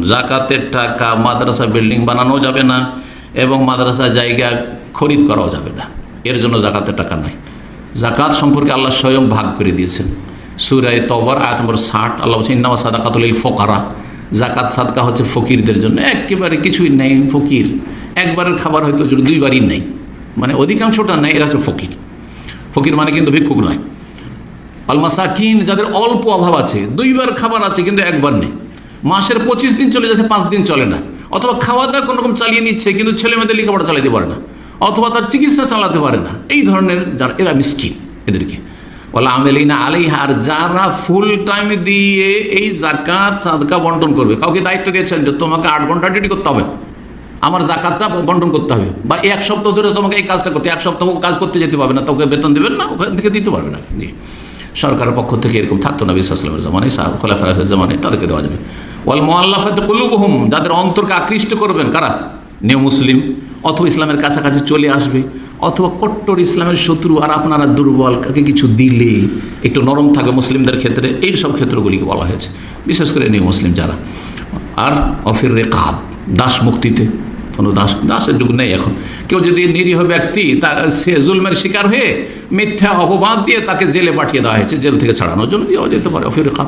জাকাতের টাকা মাদ্রাসা বিল্ডিং বানানো যাবে না এবং মাদ্রাসা জায়গা খরিদ করাও যাবে না, এর জন্য জাকাতের টাকা নাই। জাকাত সম্পর্কে আল্লাহ স্বয়ং ভাগ করে দিয়েছেন। সূরা তওবার আয়াত নম্বর 60 আল্লাহ বলছেন ইন্নামা সাদাকাতুল লিল ফুকারা, জাকাত সাদকা হচ্ছে ফকিরদের জন্য। একেবারে কিছুই নেই ফকির, একবারের খাবার হয়তো দুইবারই নেই, মানে অধিকাংশটা নেই, এরা হচ্ছে ফকির। ফকির মানে কিন্তু ভিক্ষুক নয়। আল মাসাকিন, যাদের অল্প অভাব আছে, দুইবার খাবার আছে কিন্তু একবার নেই, মাসের 25 দিন চলে যাচ্ছে, 5 দিন চলে না, অথবা খাওয়া দাওয়া কোনো রকম চালিয়ে নিচ্ছে কিন্তু ছেলে মেয়েদের লেখাপড়া চালাতে পারে না, অথবা তার চিকিৎসা চালাতে পারে না, এই ধরনের যারা, এরা মিসকিন। এদেরকে বলা আমেলিনা আলাইহা, আর যারা ফুল টাইম দিয়ে এই জাকাত সাদকা বন্টন করবে, কাউকে দায়িত্ব দিয়েছেন যে তোমাকে 8 ঘন্টা ডিউটি করতে হবে, আমার জাকাতটা বন্টন করতে হবে, বা 1 সপ্তাহ ধরে তোমাকে এই কাজটা করতে, 1 সপ্তাহ কাজ করতে যেতে পারবে না, তোকে বেতন দেবেন না, ওখান থেকে দিতে পারবে না। জি, সরকারের পক্ষ থেকে এরকম থাকতো না, বিশ্বসালামের জামানায়, খোলাফায়ে রাশিদিনের জামানায় তাদেরকে দেওয়া যাবে। ওয়াল মুআল্লাফাতি কুলুবুহুম, যাদের অন্তরকে আকৃষ্ট করবেন, কারা? নিউ মুসলিম, অথবা ইসলামের কাছাকাছি চলে আসবে, অথবা কট্টর ইসলামের শত্রু, আর আপনারা দুর্বল, কাকে কিছু দিলে একটু নরম থাকে মুসলিমদের ক্ষেত্রে, এই সব ক্ষেত্রগুলিকে বলা হয়েছে, বিশেষ করে নিউ মুসলিম যারা। আর অফির রেকাব, দাস মুক্তিতে, কোনো দাসের যুগ নেই এখন। কেউ যদি নিরীহ ব্যক্তি, সে জুলমের শিকার হয়ে মিথ্যা অপবাদ দিয়ে তাকে জেলে পাঠিয়ে দেওয়া হয়েছে, জেল থেকে ছাড়ানোর জন্য দেওয়া যেতে পারে অফির রেকাব।